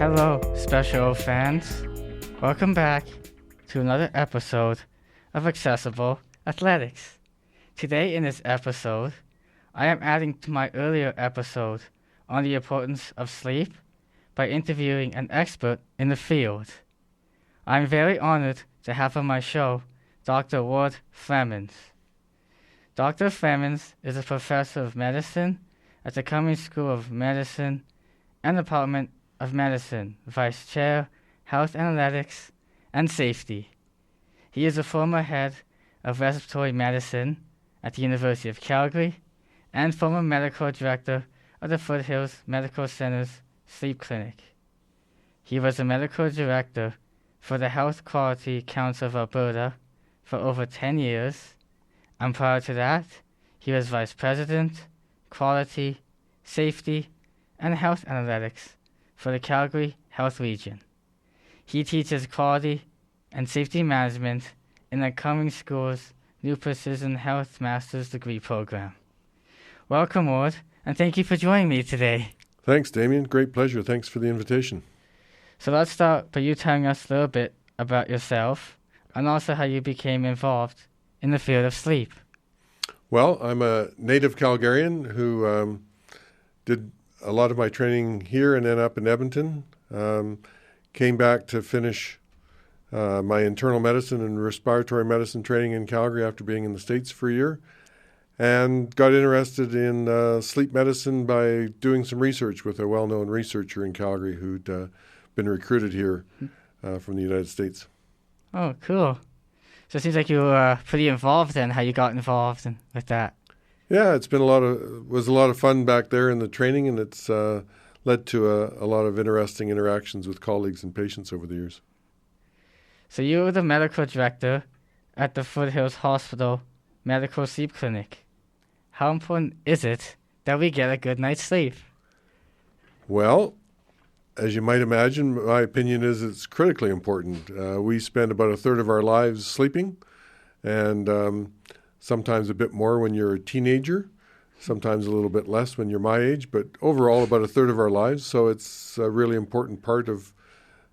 Hello, special fans. Welcome back to another episode of Accessible Athletics. Today in this episode, I am adding to my earlier episode on the importance of sleep by interviewing an expert in the field. I'm very honored to have on my show Dr. Ward Flemons. Dr. Flemons is a professor of medicine at the Cummings School of Medicine and Department of Medicine, Vice Chair, Health Analytics and Safety. He is a former head of Respiratory Medicine at the University of Calgary and former medical director of the Foothills Medical Center's Sleep Clinic. He was a medical director for the Health Quality Council of Alberta for over 10 years, and prior to that, he was Vice President, Quality, Safety, and Health Analytics for the Calgary Health Region. He teaches quality and safety management in the Cummings School's new Precision Health Master's Degree program. Welcome, Ward, and thank you for joining me today. Thanks, Damien. Great pleasure. Thanks for the invitation. So let's start by you telling us a little bit about yourself and also how you became involved in the field of sleep. Well, I'm a native Calgarian who did a lot of my training here and then up in Edmonton. Came back to finish my internal medicine and respiratory medicine training in Calgary after being in the States for a year, and got interested in sleep medicine by doing some research with a well-known researcher in Calgary who'd been recruited here from the United States. Oh, cool. So it seems like you were pretty involved in how you got involved with that. Yeah, it's been a lot of fun back there in the training, and it's led to a lot of interesting interactions with colleagues and patients over the years. So you were the medical director at the Foothills Hospital Medical Sleep Clinic. How important is it that we get a good night's sleep? Well, as you might imagine, my opinion is it's critically important. We spend about a third of our lives sleeping, and sometimes a bit more when you're a teenager, sometimes a little bit less when you're my age, but overall about a third of our lives. So it's a really important part of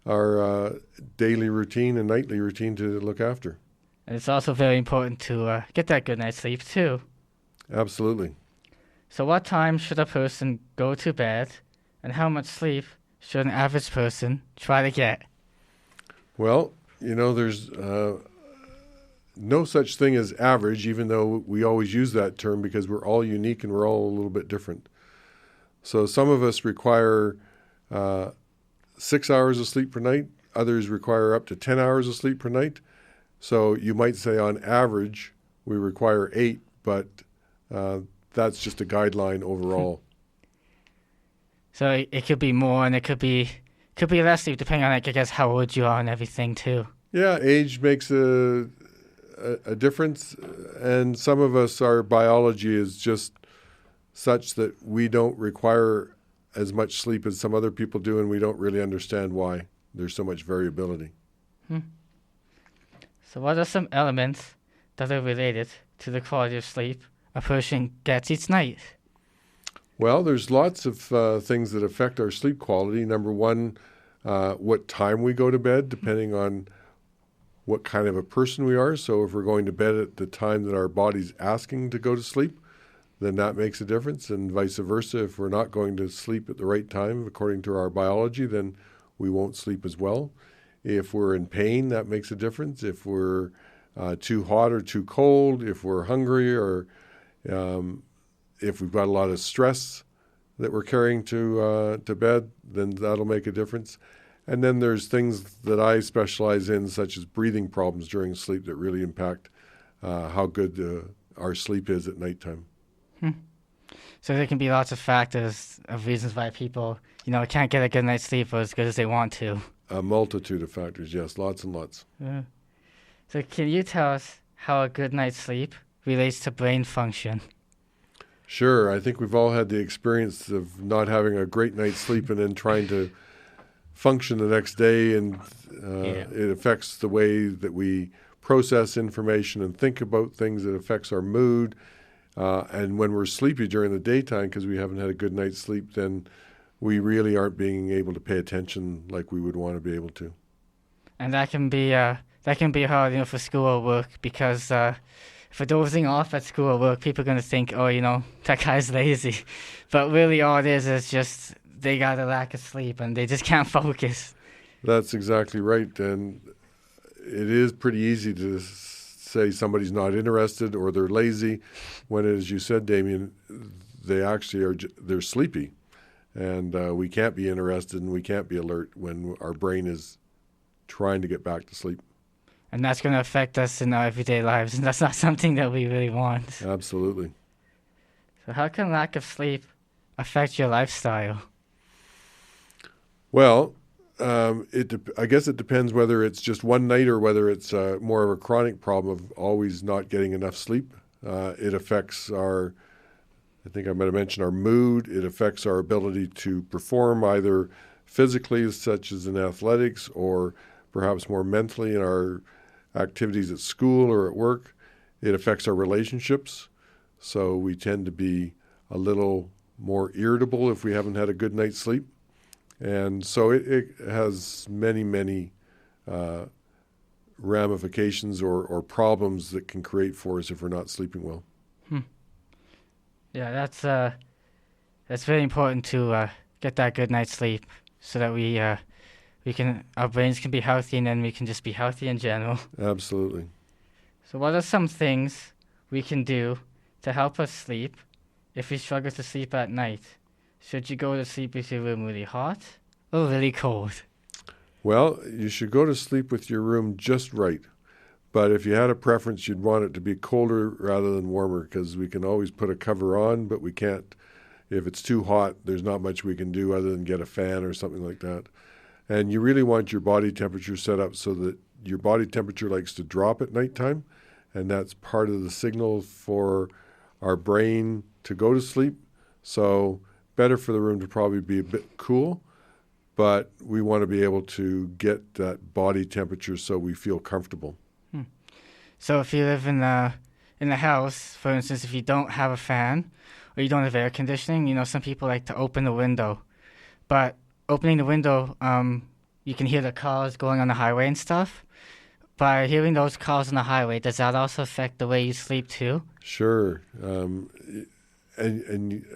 our daily routine and nightly routine to look after. And it's also very important to get that good night's sleep too. Absolutely. So what time should a person go to bed, and how much sleep should an average person try to get? Well, there's no such thing as average, even though we always use that term because we're all unique and we're all a little bit different. So some of us require 6 hours of sleep per night. Others require up to 10 hours of sleep per night. So you might say on average we require 8, but that's just a guideline overall. So it could be more and it could be less sleep depending on, I guess, how old you are and everything too. Yeah, age makes a difference, and some of us, our biology is just such that we don't require as much sleep as some other people do, and we don't really understand why there's so much variability. So what are some elements that are related to the quality of sleep a person gets each night? Well, there's lots of things that affect our sleep quality. Number one, what time we go to bed, depending on what kind of a person we are. So if we're going to bed at the time that our body's asking to go to sleep, then that makes a difference. And vice versa, if we're not going to sleep at the right time according to our biology, then we won't sleep as well. If we're in pain, that makes a difference. If we're too hot or too cold, if we're hungry, or if we've got a lot of stress that we're carrying to bed, then that'll make a difference. And then there's things that I specialize in, such as breathing problems during sleep, that really impact how good our sleep is at nighttime. So there can be lots of factors of reasons why people, can't get a good night's sleep as good as they want to. A multitude of factors, yes, lots and lots. Yeah. So can you tell us how a good night's sleep relates to brain function? Sure. I think we've all had the experience of not having a great night's sleep and then trying to function the next day, and it affects the way that we process information and think about things. It affects our mood. And when we're sleepy during the daytime because we haven't had a good night's sleep, then we really aren't being able to pay attention like we would want to be able to. And that can be hard, for school or work, because if we're dozing off at school or work, people are going to think, oh, that guy's lazy. But really all it is just they got a lack of sleep and they just can't focus. That's exactly right. And it is pretty easy to say somebody's not interested or they're lazy when, as you said, Damien, they actually they're sleepy. And we can't be interested and we can't be alert when our brain is trying to get back to sleep. And that's going to affect us in our everyday lives, and that's not something that we really want. Absolutely. So how can lack of sleep affect your lifestyle? Well, I guess it depends whether it's just one night or whether it's more of a chronic problem of always not getting enough sleep. It affects I think I might have mentioned our mood. It affects our ability to perform either physically, such as in athletics, or perhaps more mentally in our activities at school or at work. It affects our relationships. So we tend to be a little more irritable if we haven't had a good night's sleep. And so it has many, many ramifications or problems that can create for us if we're not sleeping well. Yeah, that's very important to get that good night's sleep so that our brains can be healthy and then we can just be healthy in general. Absolutely. So what are some things we can do to help us sleep if we struggle to sleep at night? Should you go to sleep with your room really hot or really cold? Well, you should go to sleep with your room just right. But if you had a preference, you'd want it to be colder rather than warmer, because we can always put a cover on, but we can't. If it's too hot, there's not much we can do other than get a fan or something like that. And you really want your body temperature set up so that your body temperature likes to drop at nighttime, and that's part of the signal for our brain to go to sleep. So better for the room to probably be a bit cool, but we want to be able to get that body temperature so we feel comfortable. So if you live in the house, for instance, if you don't have a fan or you don't have air conditioning, some people like to open the window. But opening the window, you can hear the cars going on the highway and stuff. By hearing those cars on the highway, does that also affect the way you sleep too? Sure. And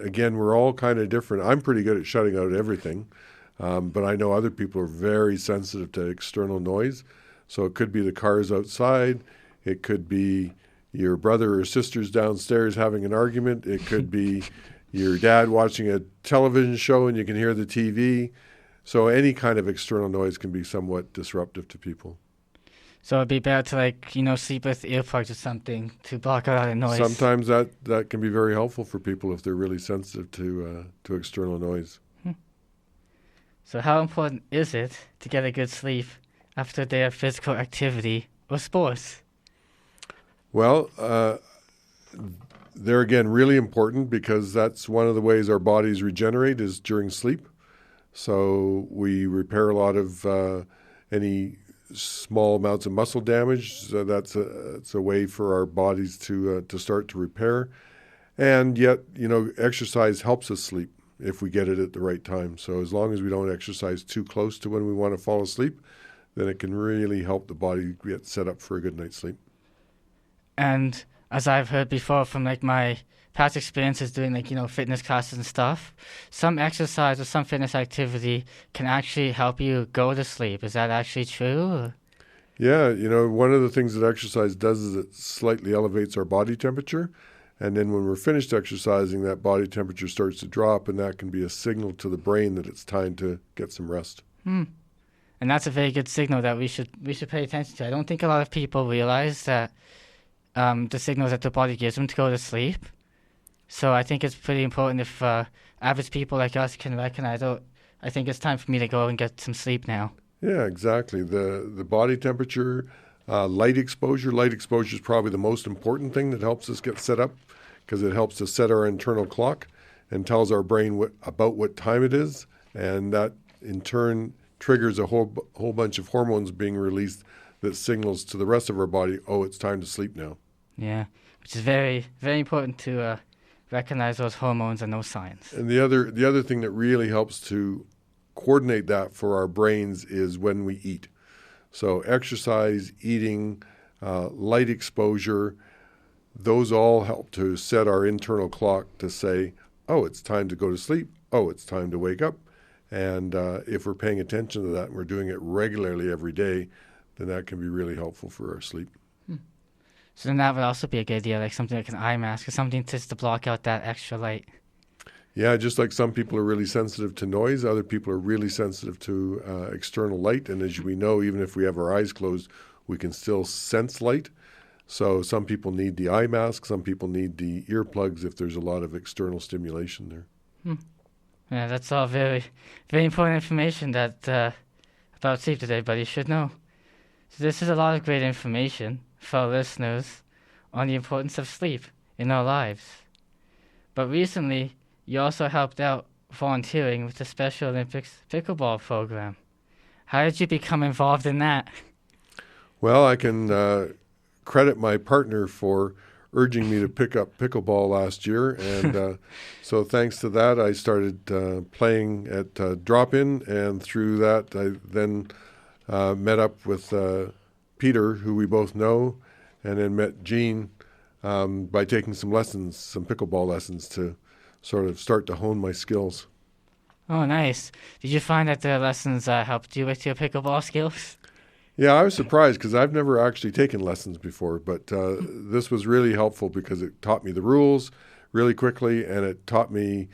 again, we're all kind of different. I'm pretty good at shutting out everything, but I know other people are very sensitive to external noise. So it could be the cars outside. It could be your brother or sisters downstairs having an argument. It could be your dad watching a television show and you can hear the TV. So any kind of external noise can be somewhat disruptive to people. So it'd be better to sleep with earplugs or something to block out all the noise. Sometimes that can be very helpful for people if they're really sensitive to external noise. So how important is it to get a good sleep after a day of physical activity or sports? Well, they're again really important because that's one of the ways our bodies regenerate is during sleep. So we repair a lot of any small amounts of muscle damage. So it's a way for our bodies to start to repair. And yet, exercise helps us sleep if we get it at the right time. So as long as we don't exercise too close to when we want to fall asleep, then it can really help the body get set up for a good night's sleep. And as I've heard before from my past experiences doing fitness classes and stuff, some exercise or some fitness activity can actually help you go to sleep. Is that actually true? Or? Yeah, one of the things that exercise does is it slightly elevates our body temperature. And then when we're finished exercising, that body temperature starts to drop, and that can be a signal to the brain that it's time to get some rest. And that's a very good signal that we should pay attention to. I don't think a lot of people realize that the signals that the body gives them to go to sleep. So I think it's pretty important if average people like us can recognize, I think it's time for me to go and get some sleep now. Yeah, exactly. The body temperature, light exposure. Light exposure is probably the most important thing that helps us get set up because it helps to set our internal clock and tells our brain about what time it is. And that, in turn, triggers a whole bunch of hormones being released that signals to the rest of our body, it's time to sleep now. Yeah, which is very, very important to recognize those hormones and those signs. And the other thing that really helps to coordinate that for our brains is when we eat. So exercise, eating, light exposure, those all help to set our internal clock to say, oh, it's time to go to sleep. Oh, it's time to wake up. And if we're paying attention to that and we're doing it regularly every day, then that can be really helpful for our sleep. So then that would also be a good idea, like something like an eye mask or something just to block out that extra light. Yeah, just like some people are really sensitive to noise, other people are really sensitive to external light. And as we know, even if we have our eyes closed, we can still sense light. So some people need the eye mask, some people need the earplugs if there's a lot of external stimulation there. Yeah, that's all very, very important information that about sleep that everybody should know. So this is a lot of great information for our listeners on the importance of sleep in our lives. But recently, you also helped out volunteering with the Special Olympics pickleball program. How did you become involved in that? Well, I can credit my partner for urging me to pick up pickleball last year. And so thanks to that, I started playing at drop-in. And through that, I then met up with Peter, who we both know, and then met Jean by taking some lessons, some pickleball lessons to sort of start to hone my skills. Oh, nice. Did you find that the lessons helped you with your pickleball skills? Yeah, I was surprised because I've never actually taken lessons before, but this was really helpful because it taught me the rules really quickly, and it taught me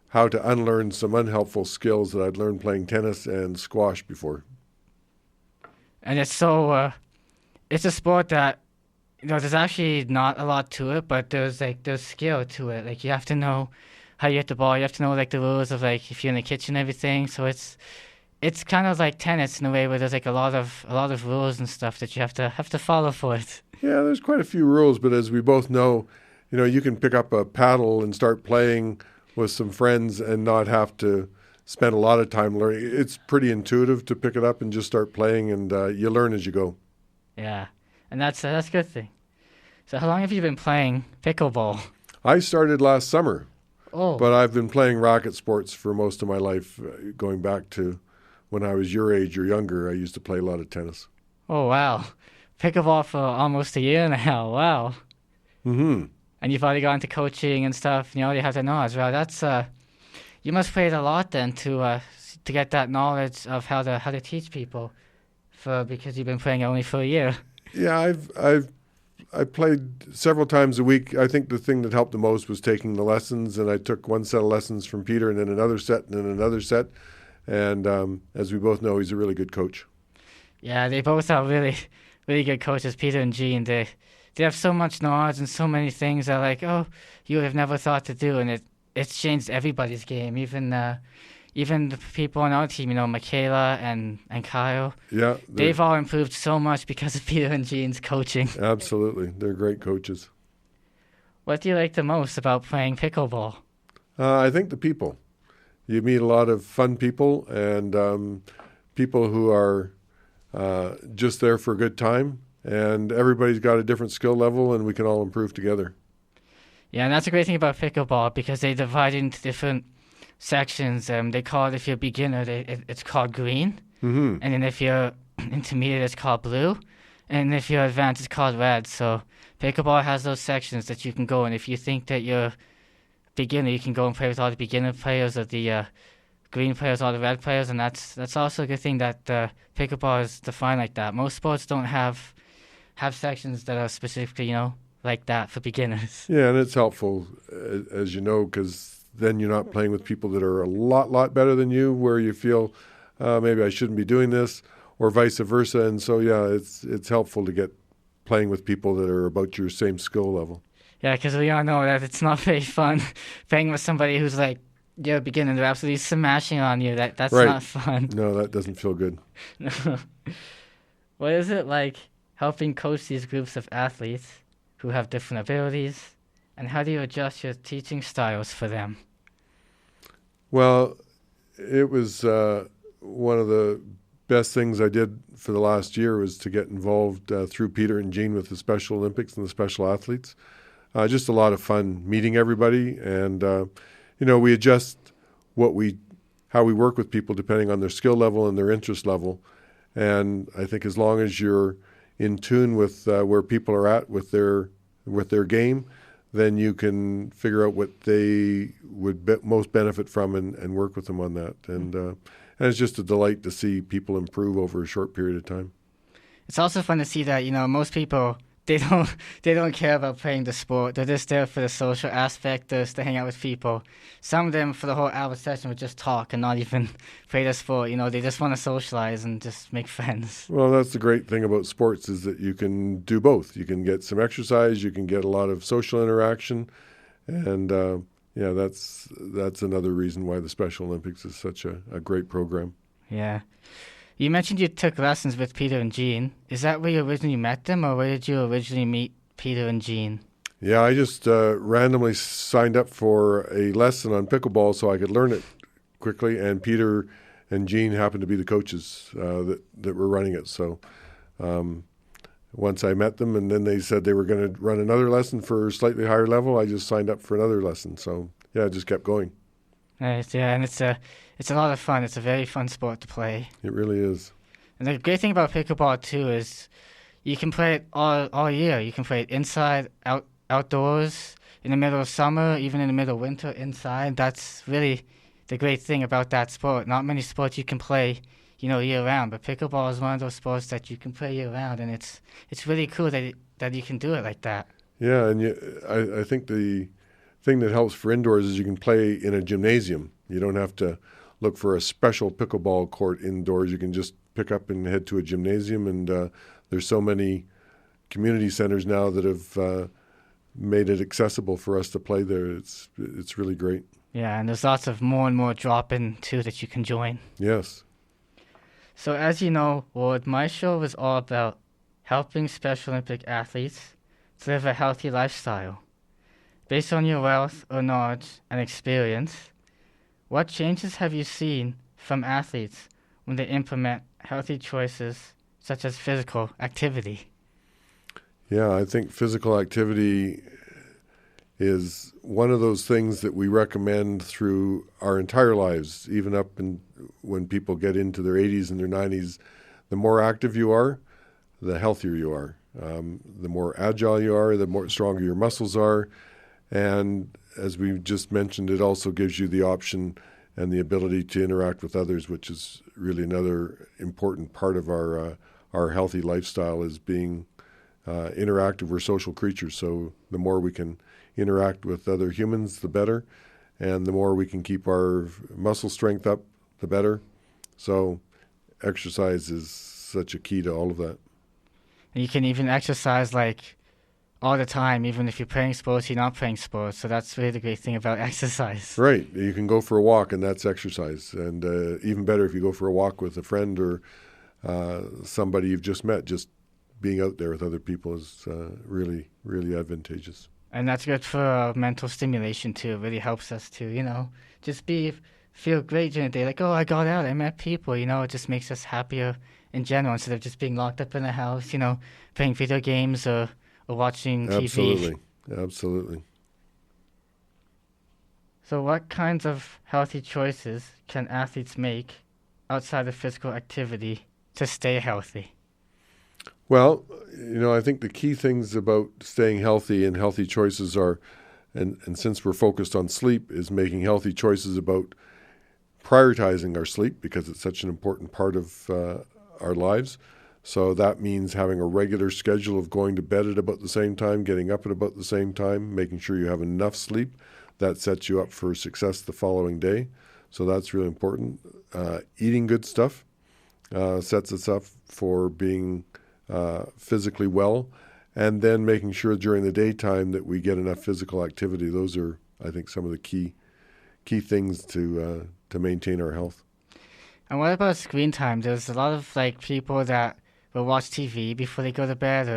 how to unlearn some unhelpful skills that I'd learned playing tennis and squash before. And it's so, it's a sport that, there's actually not a lot to it, but there's skill to it. Like, you have to know how you hit the ball. You have to know, the rules of, if you're in the kitchen and everything. So it's kind of like tennis in a way where there's, a lot of rules and stuff that you have to follow for it. Yeah, there's quite a few rules, but as we both know, you can pick up a paddle and start playing with some friends and not have to spend a lot of time learning. It's pretty intuitive to pick it up and just start playing, and you learn as you go. Yeah, and that's a good thing. So how long have you been playing pickleball? I started last summer, but I've been playing racket sports for most of my life, going back to when I was your age or younger. I used to play a lot of tennis. Oh, wow. Pickleball for almost a year now. Wow. Mm-hmm. And you've already gone into coaching and stuff, and you already have the knowledge. Well, that's you must play it a lot then to get that knowledge of how to teach people, because you've been playing it only for a year. Yeah, I played several times a week. I think the thing that helped the most was taking the lessons, and I took one set of lessons from Peter, and then another set, and then another set. And as we both know, he's a really good coach. Yeah, they both are really, really good coaches, Peter and Jean. They have so much knowledge and so many things that you would have never thought to do, and it's changed everybody's game. Even the people on our team, Michaela and Kyle. Yeah, they've all improved so much because of Peter and Jean's coaching. Absolutely, they're great coaches. What do you like the most about playing pickleball? I think the people. You meet a lot of fun people and people who are just there for a good time, and everybody's got a different skill level, and we can all improve together. Yeah, and that's a great thing about pickleball because they divide into different sections. They call it, if you're a beginner, it's called green. Mm-hmm. And then if you're intermediate, it's called blue. And if you're advanced, it's called red. So pickleball has those sections that you can go in. If you think that you're beginner, you can go and play with all the beginner players or the green players, all the red players, and that's also a good thing that pickleball is defined like that. Most sports don't have sections that are specifically, like that for beginners. Yeah, and it's helpful, as you know, because then you're not playing with people that are a lot better than you, where you feel maybe I shouldn't be doing this, or vice versa. And so, yeah, it's helpful to get playing with people that are about your same skill level. Yeah, because we all know that it's not very fun playing with somebody who's you're a beginner, they're absolutely smashing on you. That's right. Not fun. No, that doesn't feel good. No. What is it like helping coach these groups of athletes who have different abilities, and how do you adjust your teaching styles for them? Well, it was one of the best things I did for the last year was to get involved through Peter and Jean with the Special Olympics and the special athletes. just a lot of fun meeting everybody. And, we adjust how we work with people depending on their skill level and their interest level. And I think as long as you're in tune with where people are at with their game, then you can figure out what they would most benefit from and work with them on that. And it's just a delight to see people improve over a short period of time. It's also fun to see that, most people, they don't care about playing the sport. They're just there for the social aspect, just to hang out with people. Some of them, for the whole hour session, would just talk and not even play the sport. They just want to socialize and just make friends. Well, that's the great thing about sports is that you can do both. You can get some exercise, you can get a lot of social interaction, and that's another reason why the Special Olympics is such a great program. Yeah. You mentioned you took lessons with Peter and Jean. Is that where you originally met them, or where did you originally meet Peter and Jean? Yeah, I just randomly signed up for a lesson on pickleball so I could learn it quickly, and Peter and Jean happened to be the coaches that were running it. So once I met them, and then they said they were going to run another lesson for a slightly higher level, I just signed up for another lesson. So, yeah, I just kept going. Nice, yeah, and it's a lot of fun. It's a very fun sport to play. It really is. And the great thing about pickleball, too, is you can play it all year. You can play it inside, outdoors, in the middle of summer, even in the middle of winter, inside. That's really the great thing about that sport. Not many sports you can play, year-round, but pickleball is one of those sports that you can play year-round, and it's really cool that you can do it like that. Yeah, and I think the thing that helps for indoors is you can play in a gymnasium. You don't have to look for a special pickleball court indoors. You can just pick up and head to a gymnasium, and there's so many community centers now that have made it accessible for us to play there. It's really great. Yeah, and there's lots of more and more drop-in, too, that you can join. Yes. So as you know, Ward, my show is all about helping Special Olympic athletes to live a healthy lifestyle. Based on your wealth of knowledge and experience, what changes have you seen from athletes when they implement healthy choices such as physical activity? Yeah, I think physical activity is one of those things that we recommend through our entire lives, even up when people get into their 80s and their 90s. The more active you are, the healthier you are. The more agile you are, the more stronger your muscles are. And as we just mentioned, it also gives you the option and the ability to interact with others, which is really another important part of our healthy lifestyle, is being interactive. We're social creatures, so the more we can interact with other humans, the better. And the more we can keep our muscle strength up, the better. So exercise is such a key to all of that. And you can even exercise all the time, even if you're playing sports, you're not playing sports. So that's really the great thing about exercise. Right. You can go for a walk, and that's exercise. And even better if you go for a walk with a friend or somebody you've just met. Just being out there with other people is really, really advantageous. And that's good for mental stimulation, too. It really helps us to, just feel great during the day. Like, oh, I got out, I met people. It just makes us happier in general instead of just being locked up in the house, playing video games or watching TV. Absolutely. So what kinds of healthy choices can athletes make outside of physical activity to stay healthy? Well, I think the key things about staying healthy and healthy choices are, and since we're focused on sleep, is making healthy choices about prioritizing our sleep, because it's such an important part of our lives. So that means having a regular schedule of going to bed at about the same time, getting up at about the same time, making sure you have enough sleep. That sets you up for success the following day. So that's really important. Eating good stuff sets us up for being physically well, and then making sure during the daytime that we get enough physical activity. Those are, I think, some of the key things to maintain our health. And what about screen time? There's a lot of people that will watch TV before they go to bed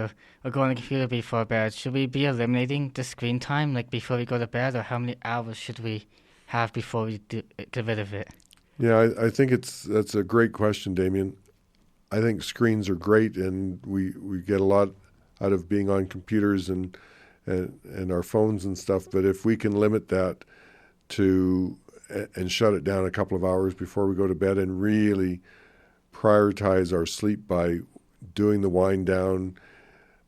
or go on the computer before bed. Should we be eliminating the screen time before we go to bed, or how many hours should we have before we get rid of it? Yeah, I think that's a great question, Damien. I think screens are great, and we get a lot out of being on computers and and our phones and stuff. But if we can limit that and shut it down a couple of hours before we go to bed and really prioritize our sleep by doing the wind down,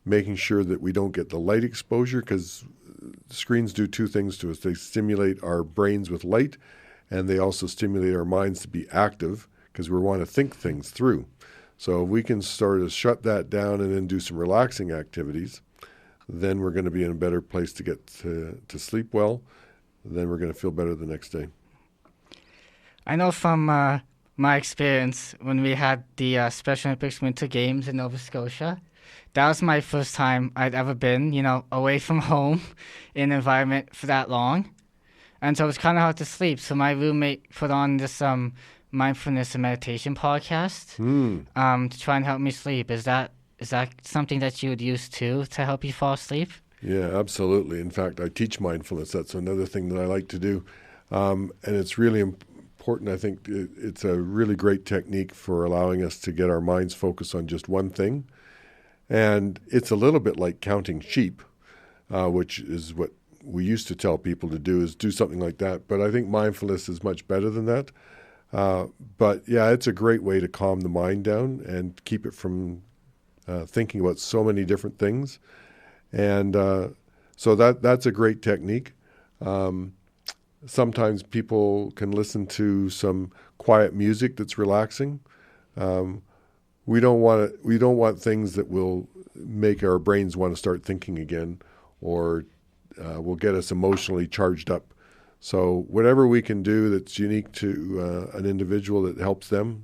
making sure that we don't get the light exposure, because screens do two things to us. They stimulate our brains with light, and they also stimulate our minds to be active because we want to think things through. So if we can sort of shut that down and then do some relaxing activities, then we're going to be in a better place to get to sleep well. Then we're going to feel better the next day. I know from my experience when we had the Special Olympics Winter Games in Nova Scotia, that was my first time I'd ever been, away from home in an environment for that long. And so it was kind of hard to sleep. So my roommate put on this mindfulness and meditation podcast to try and help me sleep. Is that something that you would use too to help you fall asleep? Yeah, absolutely. In fact, I teach mindfulness. That's another thing that I like to do. And it's really important. I think it's a really great technique for allowing us to get our minds focused on just one thing. And it's a little bit like counting sheep, which is what we used to tell people to do, is do something like that. But I think mindfulness is much better than that. But yeah, it's a great way to calm the mind down and keep it from thinking about so many different things. And so that's a great technique. Sometimes people can listen to some quiet music that's relaxing. We don't want things that will make our brains want to start thinking again, or will get us emotionally charged up. So whatever we can do that's unique to an individual that helps them,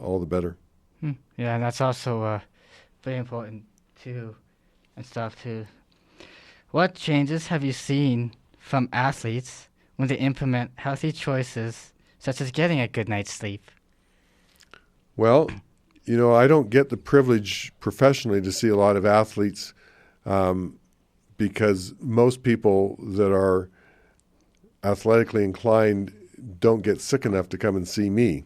all the better. Yeah, and that's also very important too, and stuff too. What changes have you seen from athletes when they implement healthy choices, such as getting a good night's sleep? Well, I don't get the privilege professionally to see a lot of athletes because most people that are athletically inclined don't get sick enough to come and see me.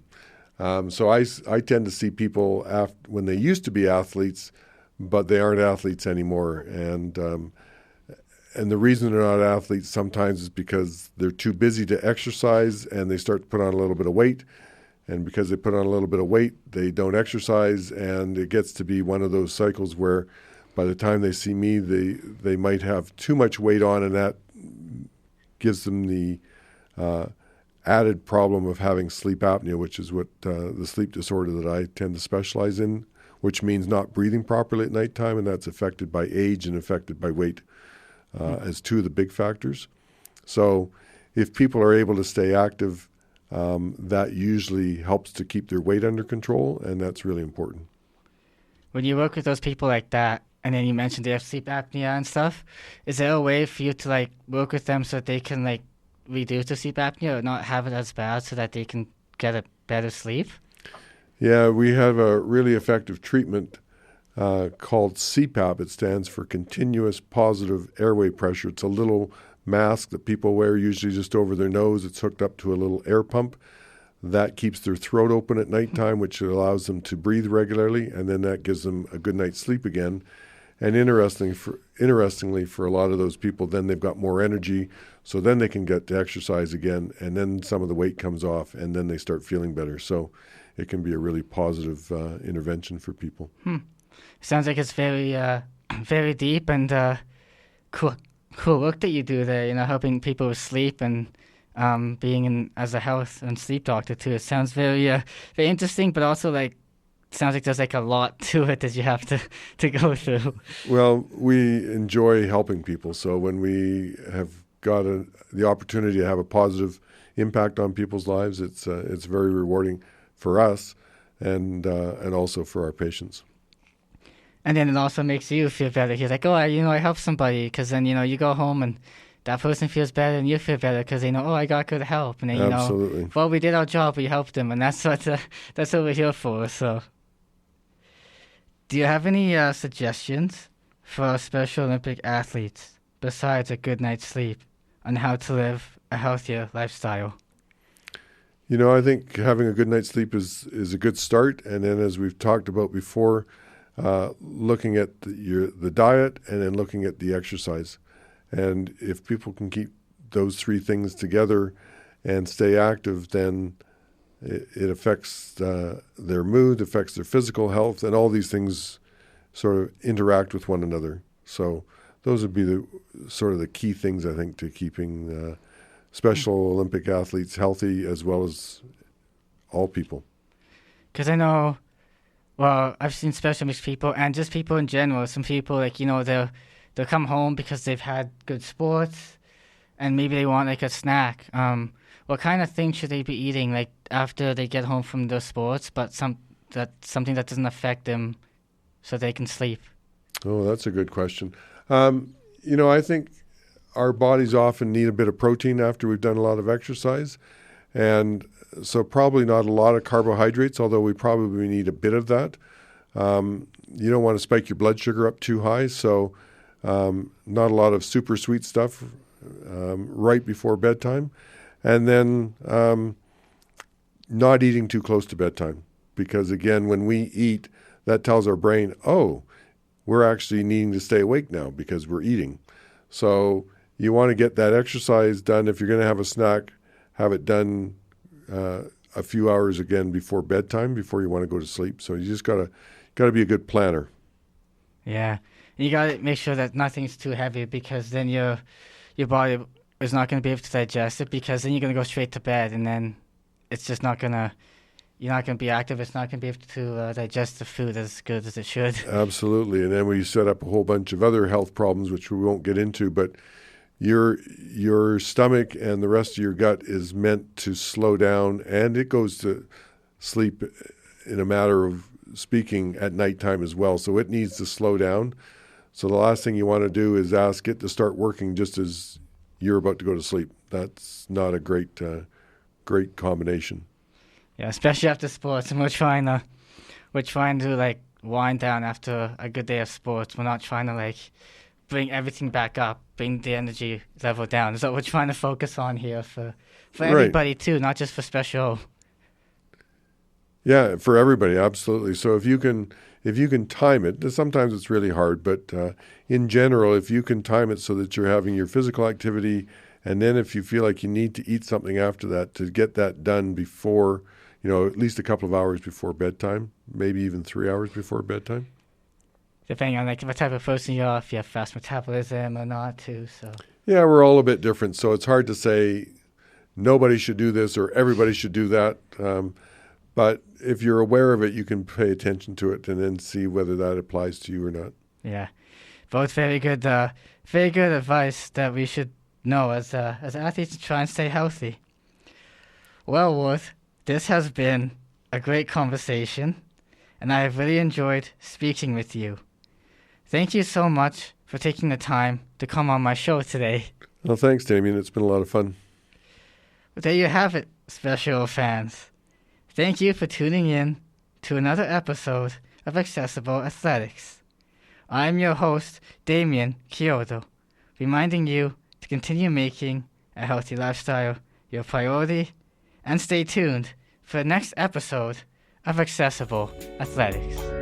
So I tend to see people when they used to be athletes, but they aren't athletes anymore. And the reason they're not athletes sometimes is because they're too busy to exercise and they start to put on a little bit of weight. And because they put on a little bit of weight, they don't exercise, and it gets to be one of those cycles where by the time they see me, they might have too much weight on, and that gives them the added problem of having sleep apnea, which is what the sleep disorder that I tend to specialize in, which means not breathing properly at nighttime, and that's affected by age and affected by weight as two of the big factors. So if people are able to stay active, that usually helps to keep their weight under control, and that's really important. When you work with those people like that, and then you mentioned they have sleep apnea and stuff, is there a way for you to work with them so that they can reduce the sleep apnea or not have it as bad so that they can get a better sleep? Yeah, we have a really effective treatment called CPAP. It stands for Continuous Positive Airway Pressure. It's a little mask that people wear usually just over their nose. It's hooked up to a little air pump that keeps their throat open at nighttime, which allows them to breathe regularly, and then that gives them a good night's sleep again. And interestingly, for a lot of those people, then they've got more energy, so then they can get to exercise again, and then some of the weight comes off, and then they start feeling better. So it can be a really positive intervention for people. Sounds like it's very, very deep and cool work that you do there, helping people with sleep and being as a health and sleep doctor too. It sounds very, very interesting, but also sounds like there's a lot to it that you have to go through. Well, we enjoy helping people. So when we have got the opportunity to have a positive impact on people's lives, it's very rewarding for us and also for our patients. And then it also makes you feel better. He's like, I helped somebody, because then, you go home and that person feels better and you feel better because they know, I got good help. And then, Absolutely. Well, we did our job, we helped them, and that's what we're here for. So, do you have any suggestions for Special Olympic athletes besides a good night's sleep on how to live a healthier lifestyle? I think having a good night's sleep is a good start. And then, as we've talked about before, looking at the diet and then looking at the exercise. And if people can keep those three things together and stay active, then it affects their mood, affects their physical health, and all these things sort of interact with one another. So those would be the sort of the key things, I think, to keeping Special Olympic athletes healthy as well as all people. Because I know, well, I've seen Special Olympics people and just people in general. Some people, like, they'll come home because they've had good sports and maybe they want, like, a snack. What kind of things should they be eating, like, after they get home from their sports, but something that doesn't affect them so they can sleep? Oh, that's a good question. I think our bodies often need a bit of protein after we've done a lot of exercise. And so probably not a lot of carbohydrates, although we probably need a bit of that. You don't want to spike your blood sugar up too high, so not a lot of super sweet stuff right before bedtime. And then not eating too close to bedtime, because again, when we eat, that tells our brain, oh, we're actually needing to stay awake now because we're eating. So you want to get that exercise done. If you're going to have a snack, have it done a few hours again before bedtime, before you want to go to sleep. So you just got to be a good planner. Yeah, and you got to make sure that nothing's too heavy, because then your body is not going to be able to digest it, because then you're going to go straight to bed, and then it's just not going to. You're not going to be active. It's not going to be able to digest the food as good as it should. Absolutely. And then we set up a whole bunch of other health problems, which we won't get into, but your stomach and the rest of your gut is meant to slow down, and it goes to sleep in a matter of speaking at nighttime as well. So it needs to slow down. So the last thing you want to do is ask it to start working just as you're about to go to sleep. That's not a great combination. Yeah, especially after sports, and we're trying to like wind down after a good day of sports. We're not trying to like bring everything back up, bring the energy level down. So we're trying to focus on here for everybody too, not just for special. Yeah, for everybody, absolutely. So if you can time it, sometimes it's really hard, but in general, if you can time it so that you're having your physical activity, and then if you feel like you need to eat something after that, to get that done before, at least a couple of hours before bedtime, maybe even 3 hours before bedtime. Depending on like what type of person you are, if you have fast metabolism or not too. So yeah, we're all a bit different, so it's hard to say nobody should do this or everybody should do that. But if you're aware of it, you can pay attention to it and then see whether that applies to you or not. Yeah, both very good advice that we should know as athletes to try and stay healthy. Well, Worth, this has been a great conversation, and I have really enjoyed speaking with you. Thank you so much for taking the time to come on my show today. Well, thanks, Damien. It's been a lot of fun. Well, there you have it, special fans. Thank you for tuning in to another episode of Accessible Athletics. I'm your host, Damien Chiodo, reminding you to continue making a healthy lifestyle your priority, and stay tuned for the next episode of Accessible Athletics.